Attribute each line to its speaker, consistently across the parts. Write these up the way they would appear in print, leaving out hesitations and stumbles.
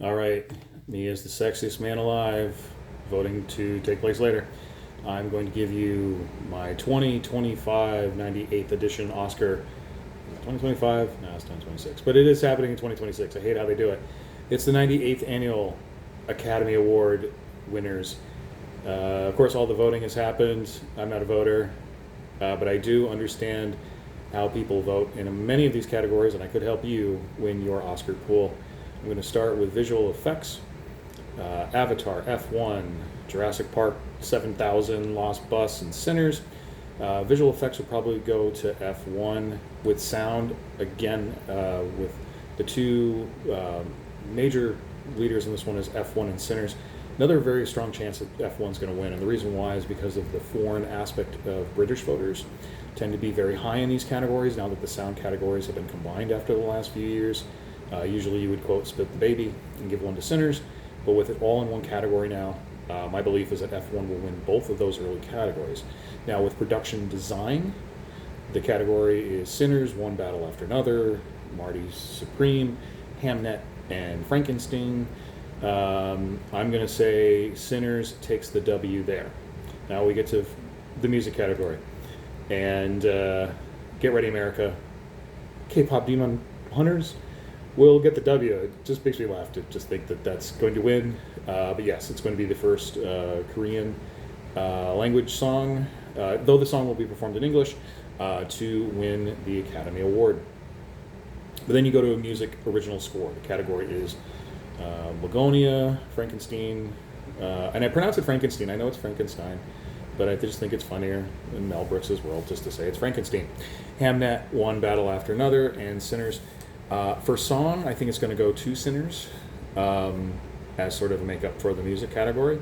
Speaker 1: All right, me as the sexiest man alive, voting to take place later. I'm going to give you my 2025 98th edition Oscar. Is it 2025? No, it's 2026. But it is happening in 2026. I hate how they do it. It's the 98th Annual Academy Award winners. Of course, all the voting has happened. I'm not a voter, but I do understand how people vote in many of these categories, and I could help you win your Oscar pool. I'm going to start with visual effects. Avatar, F1, Jurassic Park, 7000, Lost Bus, and Sinners. Visual effects would probably go to F1 with sound. Again, with the two major leaders in this one is F1 and Sinners. Another very strong chance that F1's going to win, and the reason why is because of the foreign aspect of British voters tend to be very high in these categories now that the sound categories have been combined after the last few years. Usually you would quote Split the Baby and give one to Sinners, but with it all in one category now, my belief is that F1 will win both of those early categories. Now with production design, the category is Sinners, One Battle After Another, Marty Supreme, Hamnet, and Frankenstein. I'm going to say Sinners takes the W there. Now we get to the music category. And Get Ready America, K-Pop Demon Hunters will get the W. It just makes me laugh to just think that that's going to win. But yes, it's going to be the first Korean language song, though the song will be performed in English, to win the Academy Award. But then you go to a music original score. The category is Begonia, Frankenstein, and I pronounce it Frankenstein. I know it's Frankenstein, but I just think it's funnier in Mel Brooks' world just to say it's Frankenstein. Hamnet, One Battle After Another, and Sinners. For song, I think it's going to go to Sinners as sort of a makeup for the music category.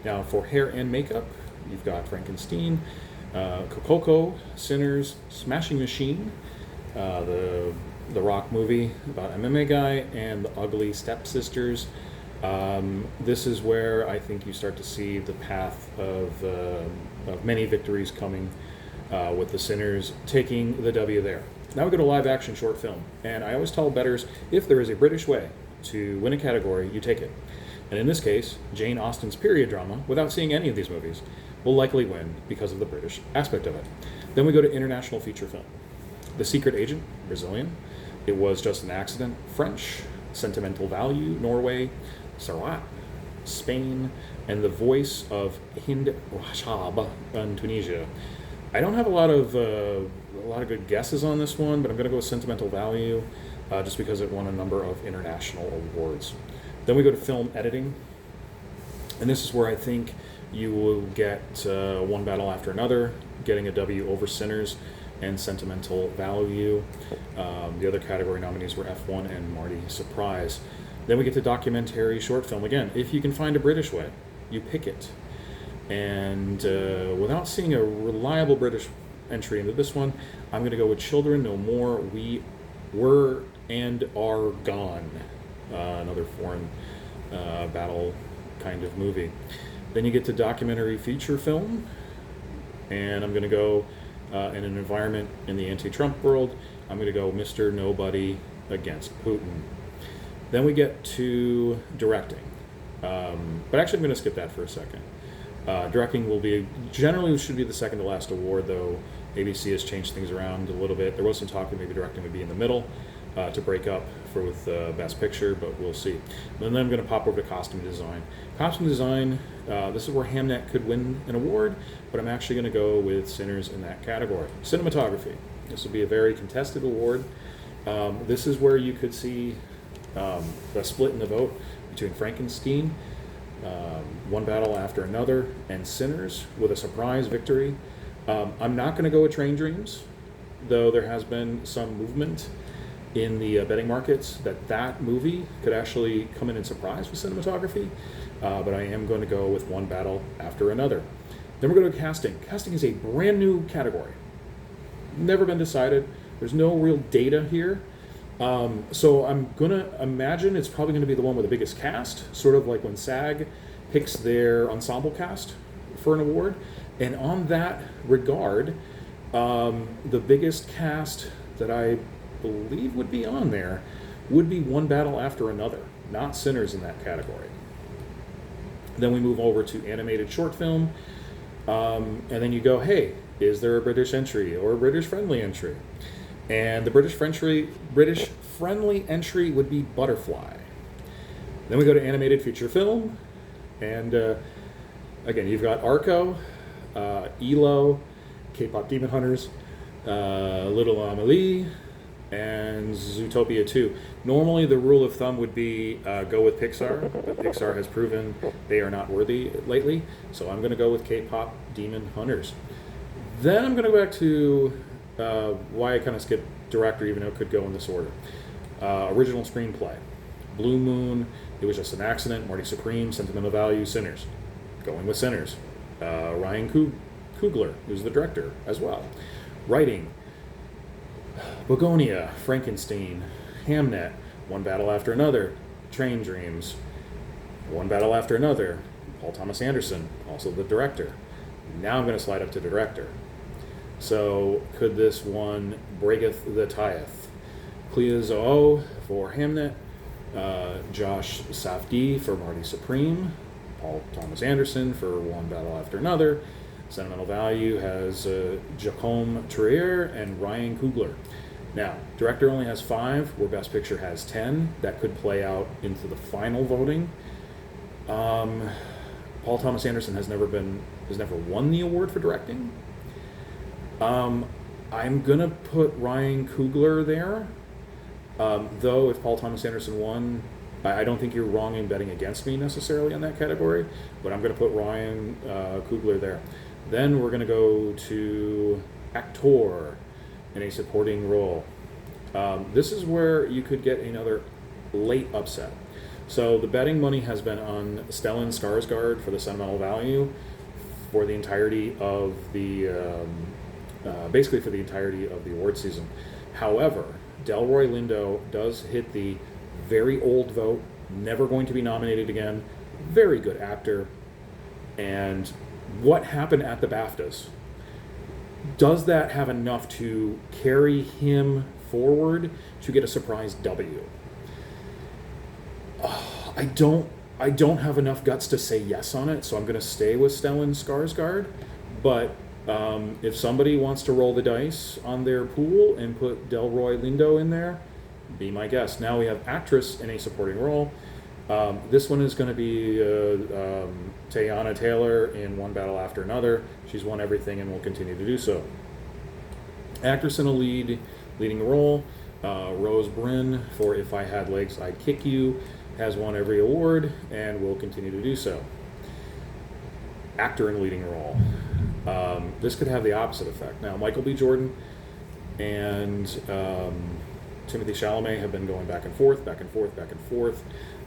Speaker 1: Now, for hair and makeup, you've got Frankenstein, Kokoko, Sinners, Smashing Machine, the rock movie about MMA guy, and The Ugly Stepsisters. This is where I think you start to see the path of many victories coming with the Sinners taking the W there. Now we go to live action short film, and I always tell bettors, if there is a British way to win a category, you take it. And in this case, Jane Austen's period drama, without seeing any of these movies, will likely win because of the British aspect of it. Then we go to international feature film. The Secret Agent, Brazilian. It Was Just an Accident, French. Sentimental Value, Norway. Sarat, Spain. And The Voice of Hind Rashab in Tunisia. I don't have a lot of good guesses on this one, but I'm going to go with Sentimental Value just because it won a number of international awards. Then we go to film editing, and this is where I think you will get One Battle After Another, getting a W over Sinners, and Sentimental Value. The other category nominees were F1 and Marty Surprise. Then we get to documentary short film. Again, if you can find a British way, you pick it. And without seeing a reliable British entry into this one, I'm going to go with Children No More, We Were and Are Gone. Another foreign battle kind of movie. Then you get to documentary feature film, and I'm going to go in an environment in the anti-Trump world. I'm going to go Mr. Nobody Against Putin. Then we get to directing. But actually I'm going to skip that for a second. Directing will be, generally should be the second to last award, though ABC has changed things around a little bit. There was some talk that maybe directing would be in the middle to break up with Best Picture, but we'll see. And then I'm going to pop over to costume design. Costume design, this is where Hamnet could win an award, but I'm actually going to go with Sinners in that category. Cinematography, this will be a very contested award. This is where you could see a split in the vote between Frankenstein, One Battle After Another, and Sinners with a surprise victory. I'm not going to go with Train Dreams, though there has been some movement in the betting markets that movie could actually come in and surprise with cinematography, but I am going to go with One Battle After Another. Then we're going to casting. Casting is a brand new category. Never been decided. There's no real data here. So I'm going to imagine it's probably going to be the one with the biggest cast, sort of like when SAG picks their ensemble cast for an award. And on that regard, the biggest cast that I believe would be on there would be One Battle After Another. not Sinners in that category. Then we move over to animated short film, and then you go, hey, is there a British entry or a British friendly entry? And the British friendly entry would be Butterfly. Then we go to animated feature film, and again, you've got Arco, ELO, K-pop Demon Hunters, Little Amelie, and Zootopia 2. Normally the rule of thumb would be go with Pixar, but Pixar has proven they are not worthy lately, so I'm going to go with K-pop Demon Hunters. Then I'm going to go back to why I kind of skipped director, even though it could go in this order. Original screenplay. Blue Moon, It Was Just an Accident, Marty Supreme, Sentimental Value, Sinners. Going with Sinners. Ryan Coogler, who's the director as well. Writing. Begonia, Frankenstein, Hamnet, One Battle After Another, Train Dreams, One Battle After Another, Paul Thomas Anderson, also the director. Now I'm going to slide up to director. So could this one Breaketh the Tieth? Clea Zoe for Hamnet, Josh Safdie for Marty Supreme, Paul Thomas Anderson for One Battle After Another. Sentimental Value has Jacome Trier and Ryan Coogler. Now, director only has 5, where Best Picture has 10. That could play out into the final voting. Paul Thomas Anderson has never won the award for directing. I'm gonna put Ryan Coogler there. Though if Paul Thomas Anderson won, I don't think you're wrong in betting against me necessarily in that category, but I'm gonna put Ryan Coogler there. Then we're gonna go to actor in a supporting role. This is where you could get another late upset. So the betting money has been on Stellan Skarsgård for the Sentimental Value for the entirety of the, basically for the entirety of the award season. However, Delroy Lindo does hit the very old vote, never going to be nominated again, very good actor, and what happened at the BAFTAs? Does that have enough to carry him forward to get a surprise W? I don't have enough guts to say yes on it, so I'm going to stay with Stellan Skarsgård. But if somebody wants to roll the dice on their pool and put Delroy Lindo in there, be my guest. Now we have actress in a supporting role. This one is going to be Teyana Taylor in One Battle After Another. She's won everything and will continue to do so. Actress in a leading role, Rose Byrne for If I Had Legs, I'd Kick You, has won every award and will continue to do so. Actor in a leading role. This could have the opposite effect. Now, Michael B. Jordan and Timothée Chalamet have been going back and forth.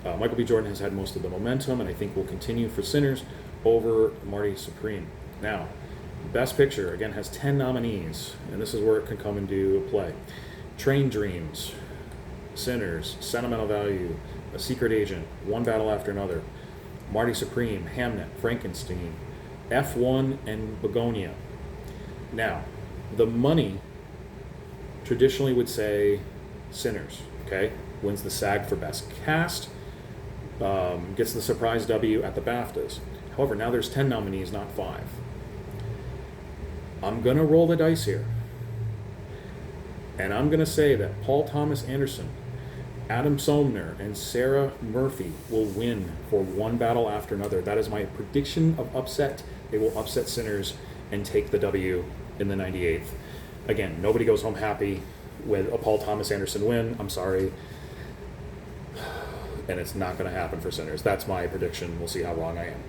Speaker 1: Michael B. Jordan has had most of the momentum, and I think will continue for Sinners over Marty Supreme. Now, Best Picture, again, has 10 nominees, and this is where it can come into play. Train Dreams, Sinners, Sentimental Value, A Secret Agent, One Battle After Another, Marty Supreme, Hamnet, Frankenstein, F1, and Begonia. Now, the money traditionally would say Sinners, okay? Wins the SAG for Best Cast, gets the surprise W at the BAFTAs. However, now there's 10 nominees, not 5. I'm going to roll the dice here. And I'm going to say that Paul Thomas Anderson, Adam Somner, and Sarah Murphy will win for One Battle After Another. That is my prediction of upset. They will upset Sinners and take the W in the 98th. Again, nobody goes home happy with a Paul Thomas Anderson win. I'm sorry. And it's not going to happen for Sinners. That's my prediction. We'll see how wrong I am.